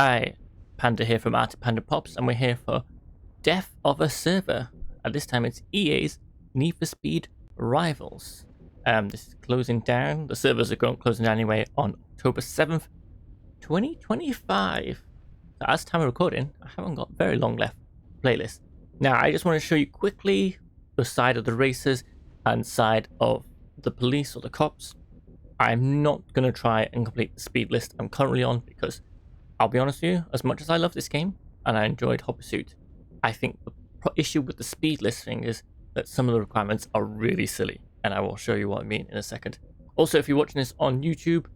Hi, Panda here from Arctic Panda Popz, and we're here for Death of a Server. At this time, it's EA's Need for Speed Rivals. This is closing down. The servers are closing down anyway on October 7th, 2025. So as time of recording, I haven't got very long left playlist. Now, I just want to show you quickly the side of the racers and side of the police or the cops. I'm not going to try and complete the speed list I'm currently on because I'll be honest with you, as much as I love this game and I enjoyed Hot Pursuit, I think the issue with the speed list thing is that some of the requirements are really silly, and I will show you what I mean in a second. Also, if you're watching this on YouTube,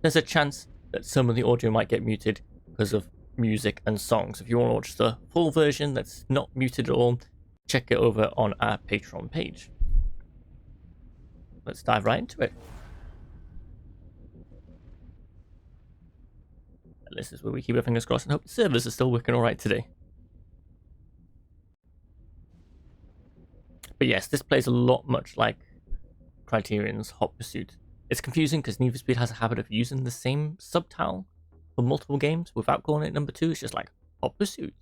there's a chance that some of the audio might get muted because of music and songs. If you want to watch the full version that's not muted at all, check it over on our Patreon page. Let's dive right into it. This is where we keep our fingers crossed and hope the servers are still working alright today. But yes, this plays a lot much like Criterion's Hot Pursuit. It's confusing because Need for Speed has a habit of using the same subtitle for multiple games without calling it number 2. It's just like Hot Pursuit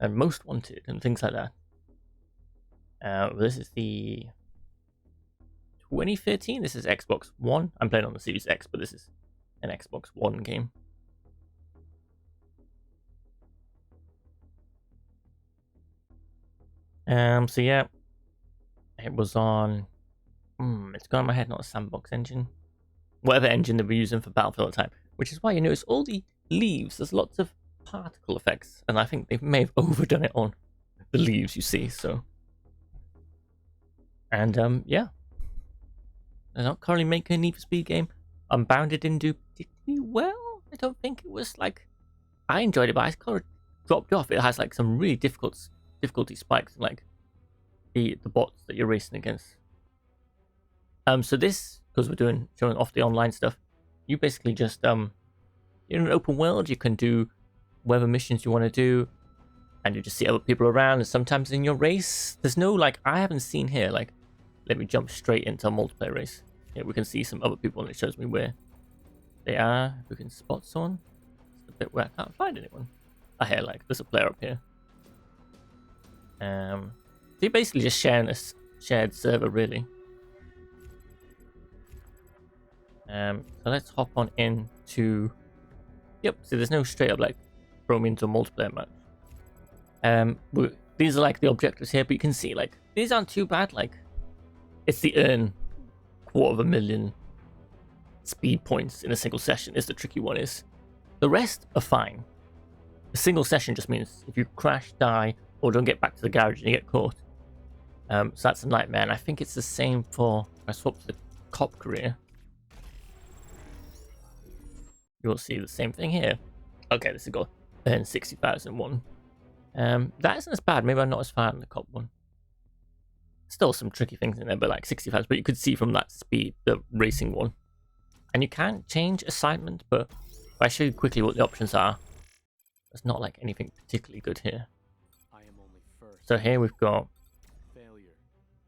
and Most Wanted and things like that. This is the 2013. This is Xbox One. I'm playing on the Series X, but this is an Xbox One game. So yeah, it was on, it's gone in my head, not a sandbox engine. Whatever engine they were using for Battlefield at the time. Which is why you notice all the leaves, there's lots of particle effects. And I think they may have overdone it on the leaves you see, so. And yeah. They're not currently making a Need for Speed game. Unbounded didn't do particularly well. I don't think it was like, I enjoyed it, but I kind of dropped off. It has like some really difficulty spikes, like the bots that you're racing against. So this, because we're showing off the online stuff, you basically just you're in an open world. You can do whatever missions you want to do, and you just see other people around. And sometimes in your race, there's no like, I haven't seen here like, let me jump straight into a multiplayer race. Yeah, we can see some other people, and it shows me where they are. If we can spot someone, it's a bit where I can't find anyone. I hear like there's a player up here. So you're basically just sharing a shared server, really. So let's hop on into. Yep. So there's no straight up like throw me into a multiplayer match. These are like the objectives here, but you can see like these aren't too bad. Like it's the earn 250,000 speed points in a single session is the tricky one. Is the rest are fine. A single session just means if you crash, die, or don't get back to the garage and you get caught. So that's a nightmare, and I think it's the same for, if I swap to the cop career, you'll see the same thing here. Okay, this is got earn 60,001. That isn't as bad. Maybe I'm not as far in the cop one. Still some tricky things in there, but like 60,000. But you could see from that speed, the racing one. And you can't change assignment, but if I show you quickly what the options are, there's not like anything particularly good here. So here we've got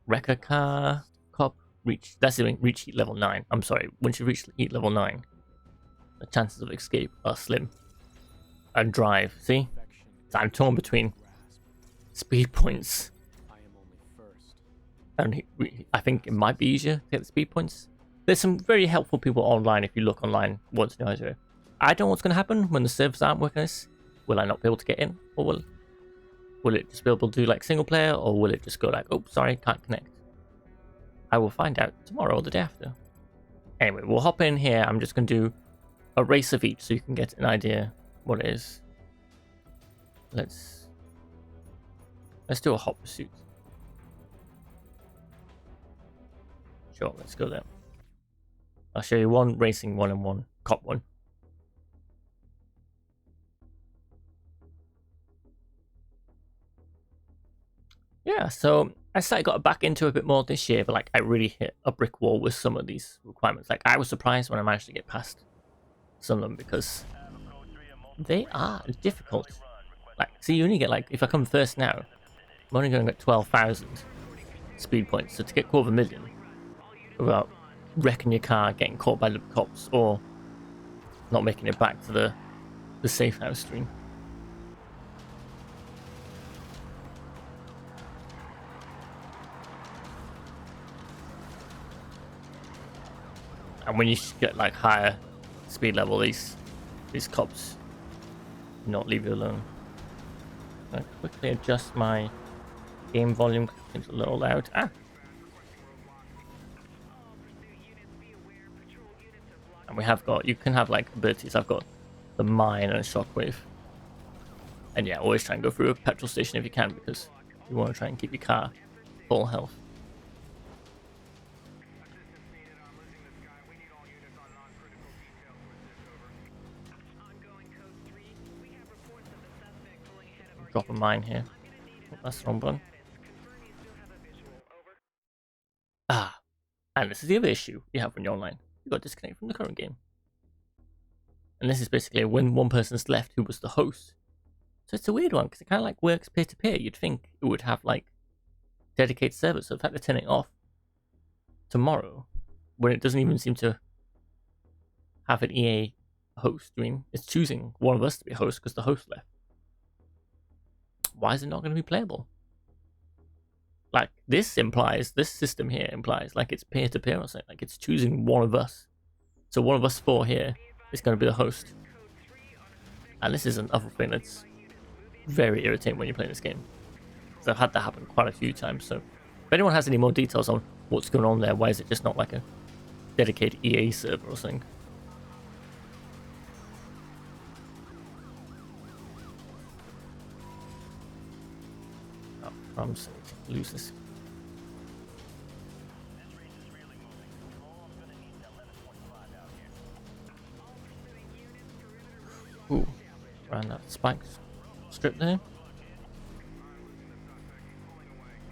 wreck a car, cop, reach. That's doing reach heat level 9. I'm sorry, once you reach heat level 9, the chances of escape are slim. And drive, see? So I'm torn between speed points. And I think it might be easier to get the speed points. There's some very helpful people online if you look online once you know how to do it. I don't know what's going to happen when the servers aren't working this. Will I not be able to get in? Or will it just be able to do like single player, or will it just go like, oh, sorry, can't connect? I will find out tomorrow or the day after. Anyway, we'll hop in here. I'm just going to do a race of each so you can get an idea what it is. Let's do a Hot Pursuit. Sure, let's go there. I'll show you one racing one and one cop one. Yeah, so I started got back into it a bit more this year, but like I really hit a brick wall with some of these requirements. Like I was surprised when I managed to get past some of them because they are difficult. Like, see, you only get like, if I come first now, I'm only going to get 12,000 speed points. So to get 250,000 without wrecking your car, getting caught by the cops, or not making it back to the the safe house stream. And when you get like higher speed level, these cops do not leave you alone. I'm gonna quickly adjust my game volume because it's a little loud. Ah. And we have got, you can have like abilities. I've got the mine and shockwave. And yeah, always try and go through a petrol station if you can, because you want to try and keep your car full health. Drop a mine here. Oh, that's the wrong button. Ah, and this is the other issue you have when you're online. You got disconnected from the current game. And this is basically when one person's left who was the host. So it's a weird one, because it kind of like works peer-to-peer. You'd think it would have like dedicated servers, so the fact they're turning it off tomorrow, when it doesn't even seem to have an EA host. I mean, it's choosing one of us to be a host because the host left. Why is it not going to be playable? Like, this system here implies like it's peer-to-peer or something. Like, it's choosing one of us. So one of us four here is going to be the host. And this is another thing that's very irritating when you're playing this game. So I've had that happen quite a few times. So if anyone has any more details on what's going on there, why is it just not like a dedicated EA server or something? I'm sorry to lose this. Ooh, around that spike strip there.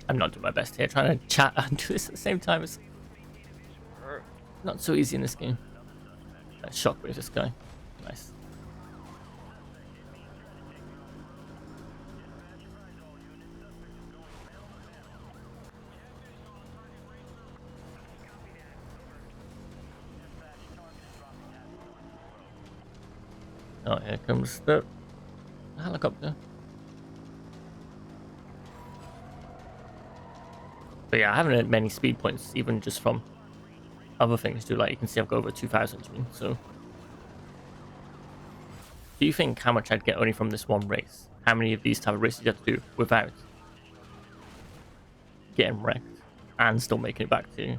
I'm not doing my best here, trying to chat and do this at the same time. It's not so easy in this game. That shockwave, this guy. Nice. Oh, here comes the helicopter. But yeah, I haven't had many speed points, even just from other things too. Like, you can see I've got over 2,000, so. Do you think how much I'd get only from this one race? How many of these type of races you have to do without getting wrecked and still making it back to you?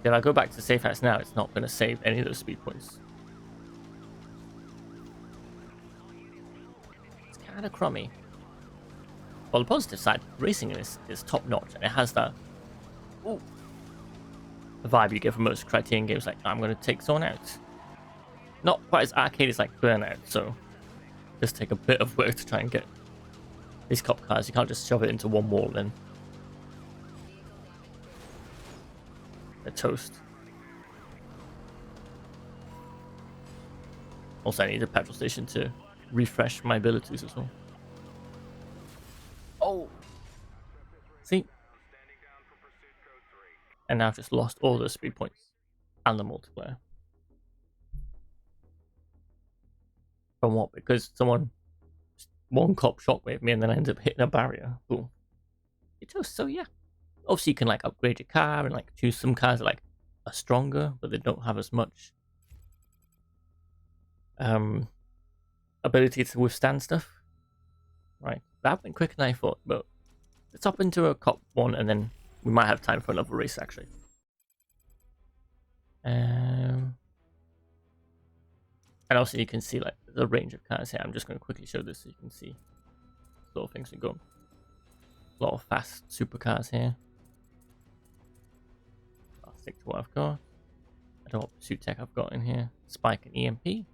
If I go back to safe house now, it's not going to save any of those speed points. It's kind of crummy. Well, the positive side, racing in this is top notch, and it has that the vibe you get from most Criterion games, like, I'm going to take someone out. Not quite as arcade as like Burnout, so just take a bit of work to try and get these cop cars. You can't just shove it into one wall and they're toast. Also, I need a petrol station to refresh my abilities as well. Oh! See? And now I've just lost all those speed points and the multiplayer. From what? Because someone, one cop shockwave me and then I ended up hitting a barrier. Cool. It's toast, so yeah. Obviously, you can like upgrade your car and like choose some cars that like are stronger, but they don't have as much ability to withstand stuff. Right, that went quicker than I thought, but let's hop into a cop one and then we might have time for another race actually. And also you can see like the range of cars here. I'm just going to quickly show this so you can see sort of things we got. A lot of fast supercars here. I'll stick to what I've got. I don't know what pursuit tech I've got in here. Spike and EMP.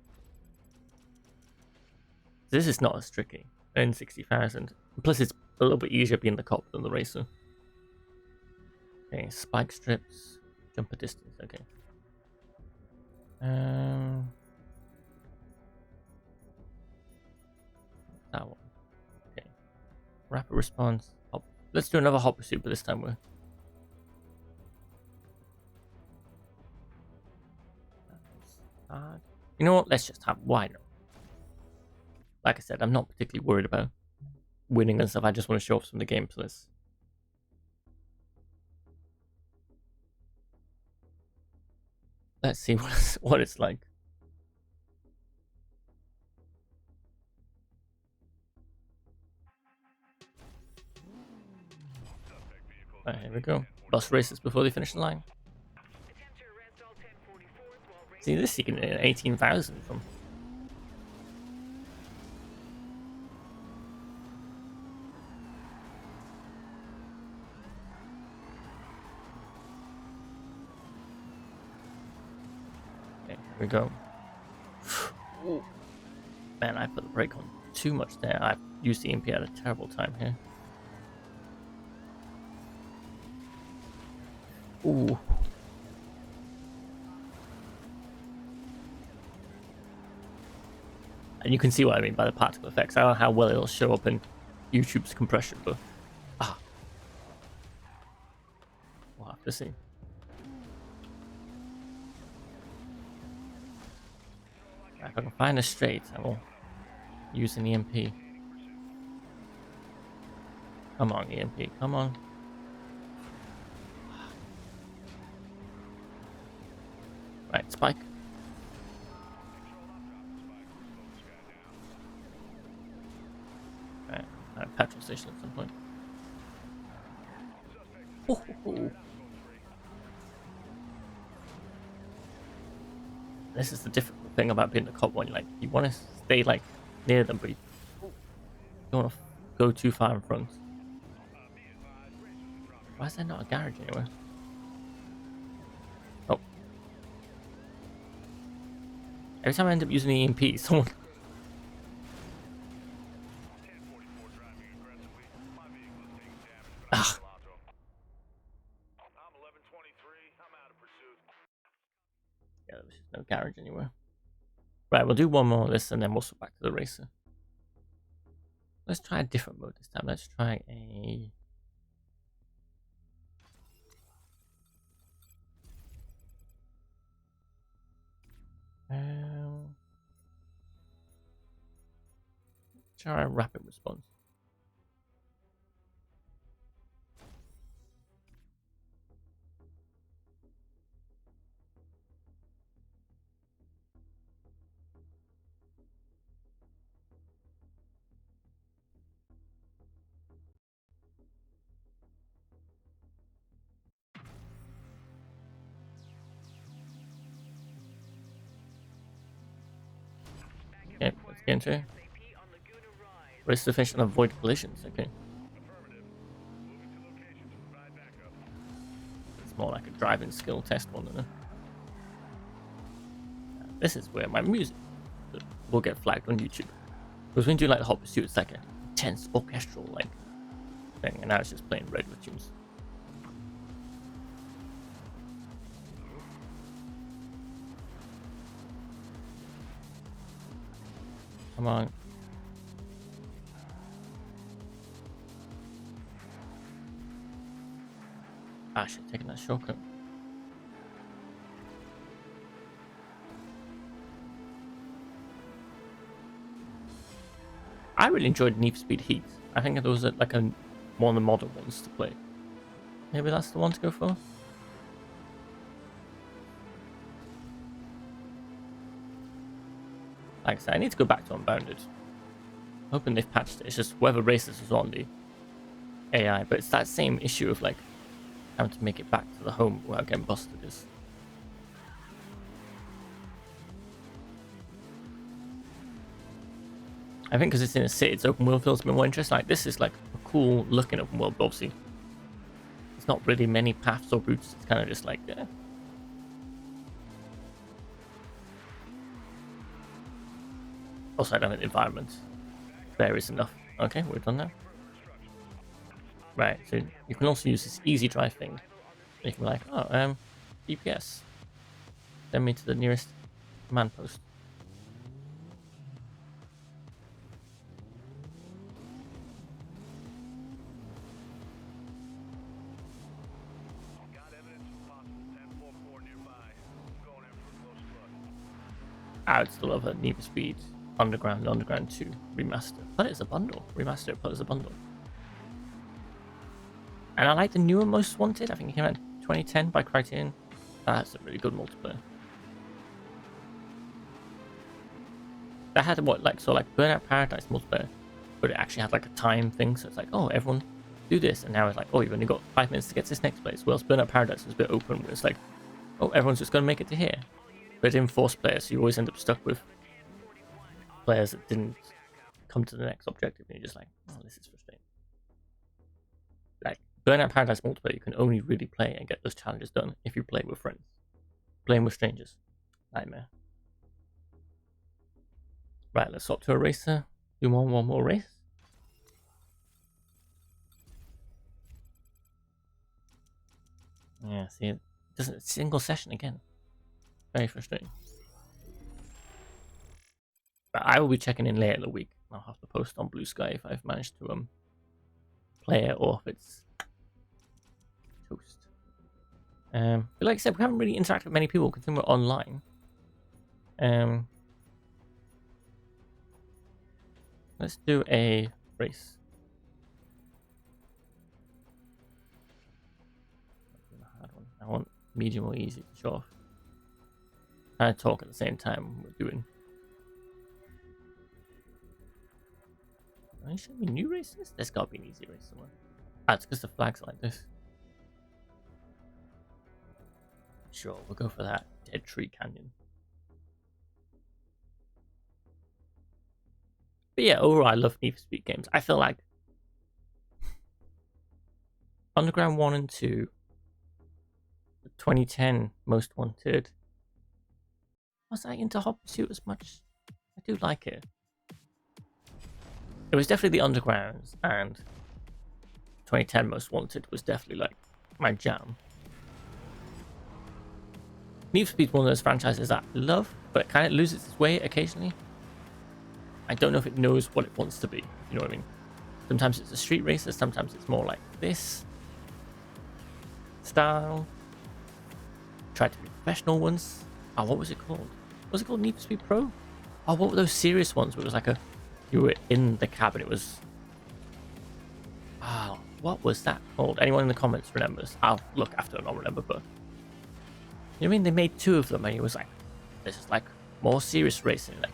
This is not as tricky. In 60,000. Plus, it's a little bit easier being the cop than the racer. Okay, spike strips, jumper distance. Okay. That one. Okay. Rapid response. Hop. Let's do another hot pursuit, but this time we're. You know what? Let's just have. Why not? Like I said, I'm not particularly worried about winning and stuff. I just want to show off some of the games. So let's see what it's like. Right, here we go. Bus races before they finish the line. See, this you can get 18,000 from. Okay, here we go. Ooh. Man, I put the brake on too much there. I've used the EMP at a terrible time here. Ooh. And you can see what I mean by the particle effects. I don't know how well it'll show up in YouTube's compression, but we'll have to see. If I can find a straight, I will use an EMP. Come on, EMP, come on. Right, spike. Right, petrol station at some point. Ooh. This is the difficult thing about being the cop one. You want to stay like near them, but you don't want to go too far in front. Why is there not a garage anywhere? Oh. Every time I end up using the EMP, someone... Ah. Yeah, there's no garage anywhere. Right, we'll do one more of this and then we'll swap back to the racer. Let's try a different mode this time. Let's try a... try a rapid response. Okay, let's get into it. Race to finish and avoid collisions, okay. It's more like a driving skill test one, isn't it? This is where my music will get flagged on YouTube. Because when you do like the Hot Pursuit, it's like an intense orchestral like thing, and now it's just playing regular tunes. Come on. I should have taken that shortcut. I really enjoyed Need for Speed Heat. I think those are like one of the modern ones to play. Maybe that's the one to go for. Like I said, I need to go back to Unbounded. Hoping they've patched it. It's just whoever races is on the AI, but it's that same issue of like having to make it back to the home without getting busted. I think because it's in a city, it's open world feels a bit more interesting. Like this is like a cool looking open world, but obviously it's not really many paths or routes. It's kind of just like Also, I don't think the environment varies enough. Okay, we're done now. Right, so you can also use this easy drive thing. You can be like, oh, GPS. Send me to the nearest command post. I would still love a Need for Speed Underground 2 remaster. But it's a bundle. Remaster it, but it's a bundle. And I like the newer Most Wanted. I think it came out in 2010 by Criterion. That's a really good multiplayer. That had what, like, so like Burnout Paradise multiplayer, but it actually had like a time thing. So it's like, oh, everyone do this, and now it's like, oh, you've only got 5 minutes to get to this next place. Whereas Burnout Paradise was a bit open, where it's like, oh, everyone's just gonna make it to here. But it didn't force players, so you always end up stuck with players that didn't come to the next objective, and you're just like, oh, this is frustrating. Like Burnout Paradise multiplayer, you can only really play and get those challenges done if you play with friends. Playing with strangers, nightmare. Right, let's swap to a racer. Do one more race. Yeah, see, it doesn't single session again. Very frustrating. But I will be checking in later in the week. I'll have to post on Blue Sky if I've managed to play it or if it's toast. But like I said, we haven't really interacted with many people considering we're online. Let's do a race. I want medium or easy to show off. Trying to talk at the same time we're doing. Are you showing me new races? There's gotta be an easy race somewhere. Ah, it's because the flags are like this. Sure, we'll go for that Dead Tree Canyon. But yeah, overall, I love Need for Speed games. I feel like Underground 1 and 2, the 2010 Most Wanted. Was I into Hot Pursuit as much? I do like it. It was definitely the Undergrounds, and 2010 Most Wanted was definitely like my jam. Need for Speed is one of those franchises that I love, but it kind of loses its way occasionally. I don't know if it knows what it wants to be, you know what I mean? Sometimes it's a street racer, sometimes it's more like this style. Tried to be professional ones. Oh, what was it called? Was it called Need for Speed Pro? Oh, what were those serious ones where it was like you were in the cab and it was... Oh, what was that called? Anyone in the comments remembers? I'll look after and I'll remember, but... You know what I mean? They made 2 of them and it was like, this is like more serious racing, like,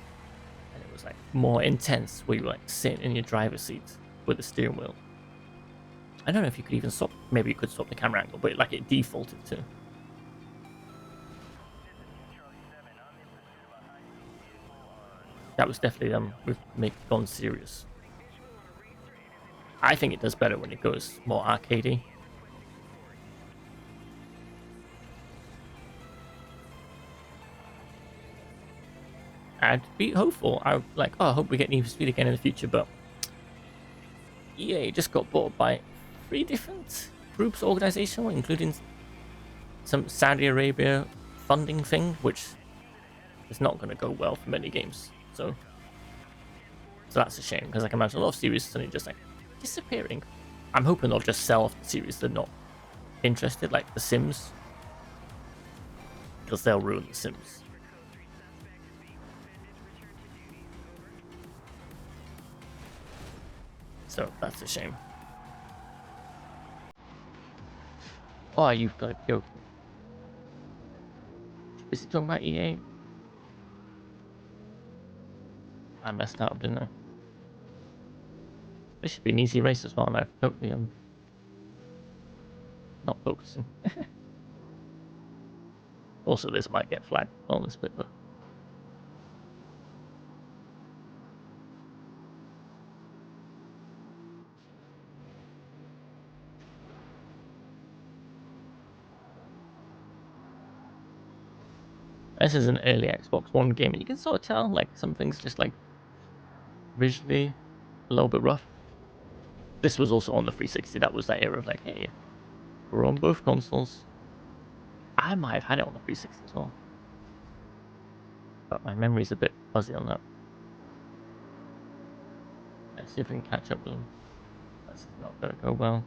and it was like more intense where you were like sitting in your driver's seat with the steering wheel. I don't know if you could even swap, maybe you could swap the camera angle, but like it defaulted to. That was definitely with make gone serious. I think it does better when it goes more arcadey. I'd be hopeful. I hope we get Need for Speed again in the future, but EA just got bought by 3 different groups, organization, including some Saudi Arabia funding thing, which is not going to go well for many games. So that's a shame, because I can imagine a lot of series suddenly just like disappearing. I'm hoping they'll just sell off the series they're not interested, like The Sims, because they'll ruin The Sims. So that's a shame. Oh, you've got to go. Is he talking about EA? I messed up, didn't I? This should be an easy race as well, and I've totally not focusing. Also, this might get flagged on this bit, but this is an early Xbox One game, and you can sort of tell like some things just like visually a little bit rough. This was also on the 360. That was that era of like, hey, we're on both consoles. I might have had it on the 360 as well, but my memory's a bit fuzzy on that. Let's see if we can catch up with them. That's not going to go well.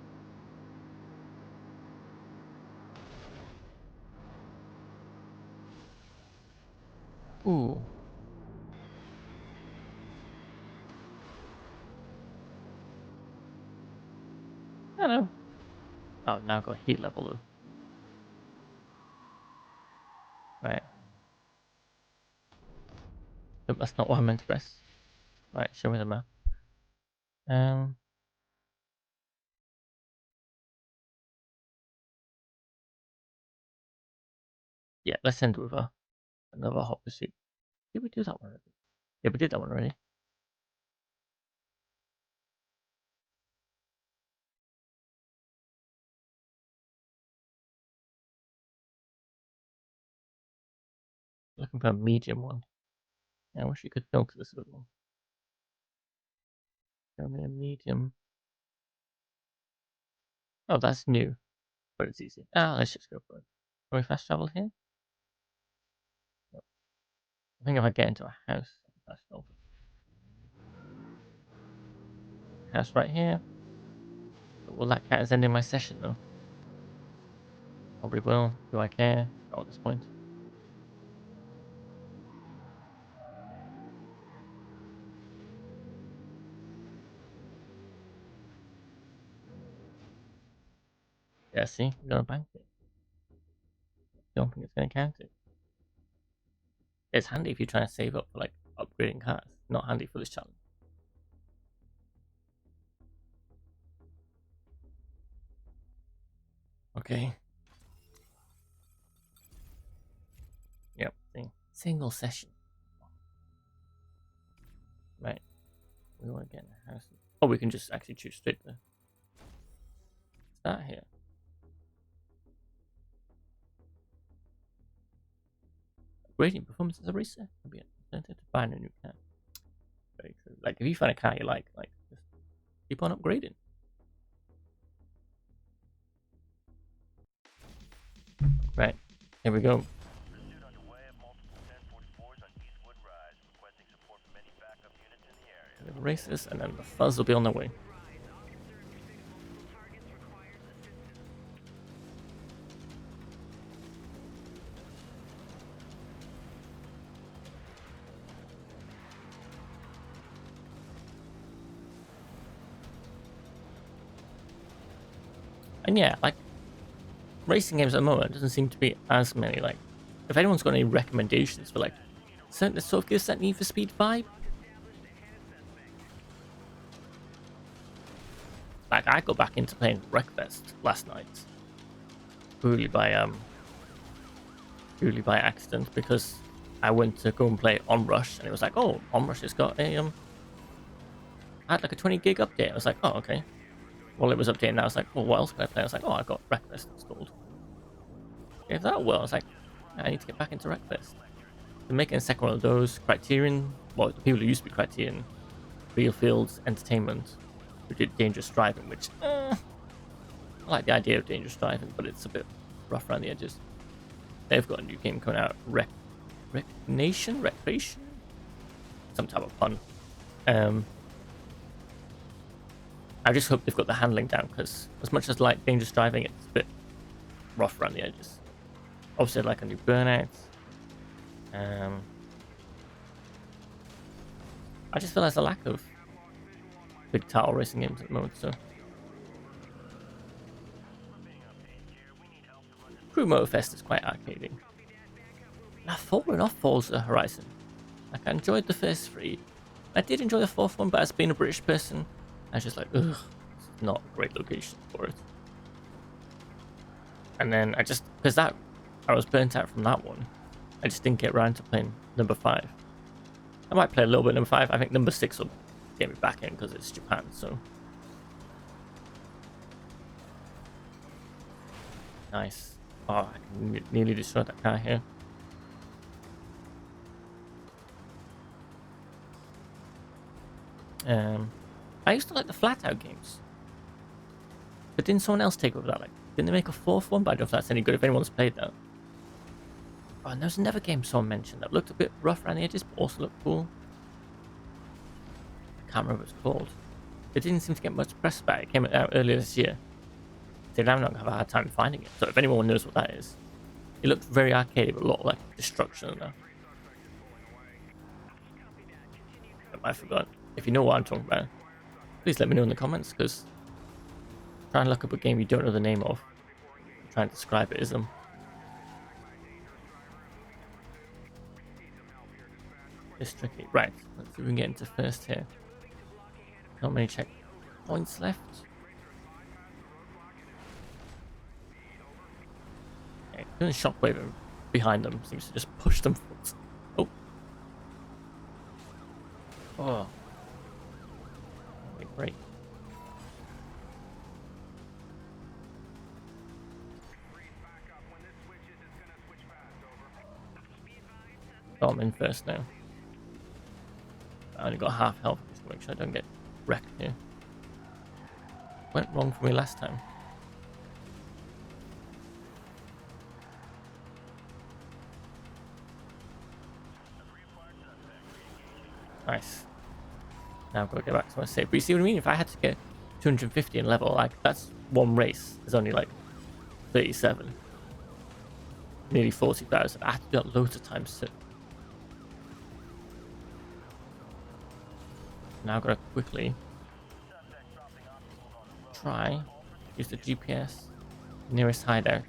Ooh, I know. Oh, now I've got heat level though. Right. Nope, that's not what I meant to press. Right, show me the map. Yeah, let's end with another hot pursuit. Did we do that one already? Yeah, we did that one already. Looking for a medium one. Yeah, I wish you could filter this a bit more. Show me a medium. Oh, that's new, but it's easy. Let's just go for it. Can we fast travel here? No. I think if I get into a house, fast travel. House right here. But will that count as ending my session though? Probably will. Do I care? Not at this point. Yeah, see? We're gonna bank it. Don't think it's gonna count it. It's handy if you're trying to save up for like upgrading cars. Not handy for this challenge. Okay. Yep. See. Single session. Right. We want to get in the house. Oh, we can just actually choose straight there. Start here. Upgrading performance as a racer can be incentive to buy a new car. Very true. Like if you find a car you like just keep on upgrading. Right. Here we go. The races and then the fuzz will be on their way. And yeah, like racing games at the moment doesn't seem to be as many. Like, if anyone's got any recommendations for like something that sort of gives that Need for Speed vibe, like I got back into playing Wreckfest last night, purely by accident because I went to go and play Onrush and it was like, oh, Onrush has got a had like a 20 gig update. I was like, oh, okay. Well, it was updating. I was like, well, what else can I play? I was like, oh, I got Wreckfest installed. Gave that a whirl. I was like, I need to get back into Wreckfest. They're making a second one of those. Criterion, well, the people who used to be Criterion, Real Fields Entertainment, who did Dangerous Driving, which I like the idea of Dangerous Driving, but it's a bit rough around the edges. They've got a new game coming out, Recreation, some type of pun. I just hope they've got the handling down because as much as like Dangerous Driving, it's a bit rough around the edges. Obviously, I'd like a new Burnout. I just feel there's a lack of big title racing games at the moment, so. Crew Motorfest is quite arcading. I've fallen off Forza Horizon. Like, I enjoyed the first three. I did enjoy the fourth one, but as being a British person, I was just like, ugh, this is not a great location for it. And then because I was burnt out from that one, I just didn't get around to playing number 5. I might play a little bit number 5. I think number 6 will get me back in because it's Japan, so. Nice. Oh, I nearly destroyed that car here. I used to like the Flatout games. But didn't someone else take over that? Like, didn't they make a 4th one? But I don't know if that's any good if anyone's played that. Oh, and there was another game someone mentioned that looked a bit rough around the edges, but also looked cool. I can't remember what it's called. It didn't seem to get much press about it. It came out earlier this year. So now I'm not going to have a hard time finding it. So if anyone knows what that is. It looked very arcadey, but a lot of like destruction in there. I forgot. If you know what I'm talking about, please let me know in the comments, because Try and look up a game you don't know the name of. Try and describe it as them. It's tricky. Right, let's see if we can get into first here. Not many checkpoints left. Okay, doing a shockwave behind them seems to just push them forwards. Oh. Oh. Okay, great. Oh, I'm in first now. I only got half health, just to make sure I don't get wrecked here. Went wrong for me last time. Nice. Now I've got to get back to my save. But you see what I mean? If I had to get 250 in level, like, that's one race. There's only like 37. Nearly 40,000. I have to do that loads of times too. Now I've got to quickly try use the GPS nearest hideout.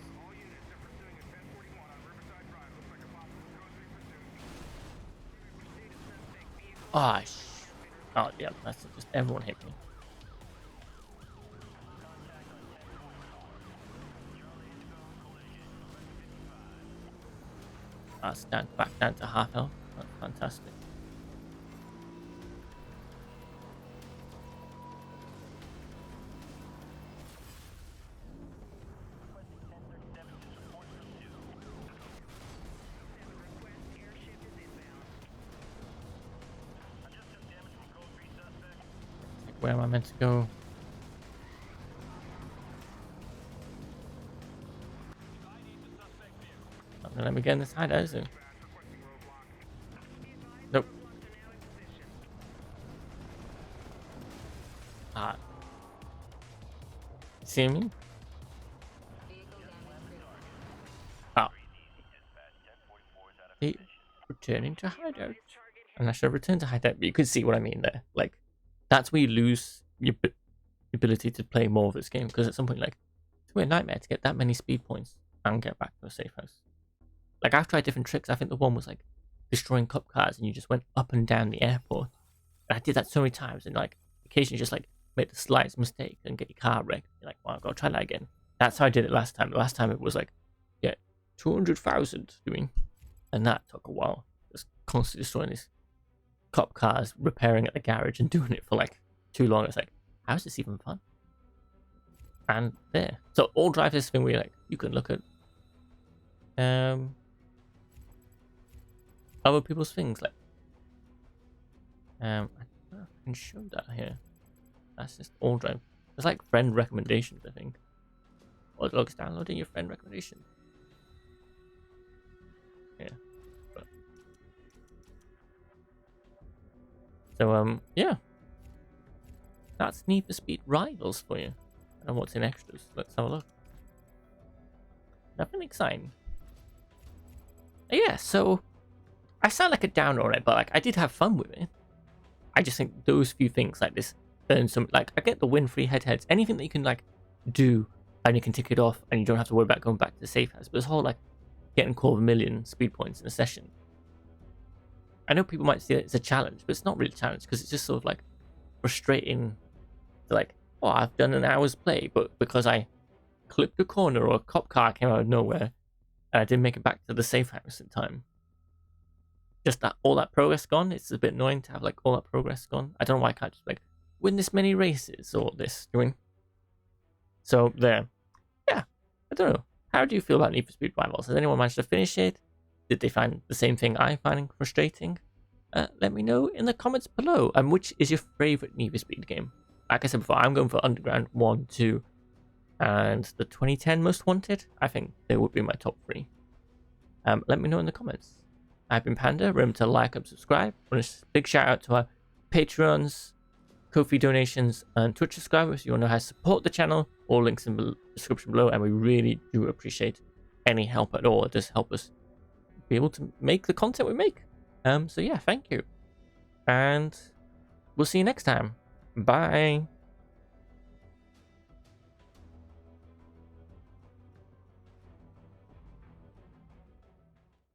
Oh, oh yeah, that's it. Just everyone hit me. That's back down to half health. That's fantastic. Where am I meant to go? Not gonna let me get in this hideout, is it? Nope. Ah. See me? Oh. Returning to hideout. And I should return to hideout, but you could see what I mean there. Like, that's where you lose your ability to play more of this game, because at some point, like, it's a nightmare to get that many speed points and get back to a safe house. Like, I've tried different tricks. I think the one was like destroying cop cars, and you just went up and down the airport. And I did that so many times, and like occasionally just like make the slightest mistake and get your car wrecked. You're like, well, I've got to try that again. That's how I did it last time. The last time it was like, yeah, 200,000 doing, and that took a while. Just constantly destroying these cop cars, repairing at the garage, and doing it for like too long. It's like, how is this even fun? And there. So all drive this thing where you're like, you can look at other people's things, like I don't know if I can show that here. That's just all drive. It's like friend recommendations, I think. Or it looks downloading your friend recommendation. Yeah. But... so yeah. That's Need for Speed Rivals for you. And what's in extras? Let's have a look. Nothing exciting. Yeah, so I sound like a downer on it, but like I did have fun with it. I just think those few things like this earn some, like, I get the win free head-to-heads, anything that you can like do and you can tick it off and you don't have to worry about going back to the safe house. But this whole like getting 250,000 speed points in a session, I know people might see it as a challenge, but it's not really a challenge, because it's just sort of like frustrating to like, oh, I've done an hour's play, but because I clipped a corner or a cop car came out of nowhere and I didn't make it back to the safe house in time, just that all that progress gone. It's a bit annoying to have like all that progress gone. I don't know why I can't just like win this many races or this doing. So there. Yeah, I don't know. How do you feel about Need for Speed Rivals? Has anyone managed to finish it? Did they find the same thing I'm finding frustrating? Let me know in the comments below. And which is your favorite Need for Speed game? Like I said before, I'm going for Underground 1, 2, and the 2010 Most Wanted. I think they would be my top 3. Let me know in the comments. I've been Panda. Remember to like and subscribe. And a big shout out to our Patreons, Ko-fi donations, and Twitch subscribers. You want to know how to support the channel? All links in the description below. And we really do appreciate any help at all. It does help us be able to make the content we make. So yeah, thank you. And we'll see you next time. Bye.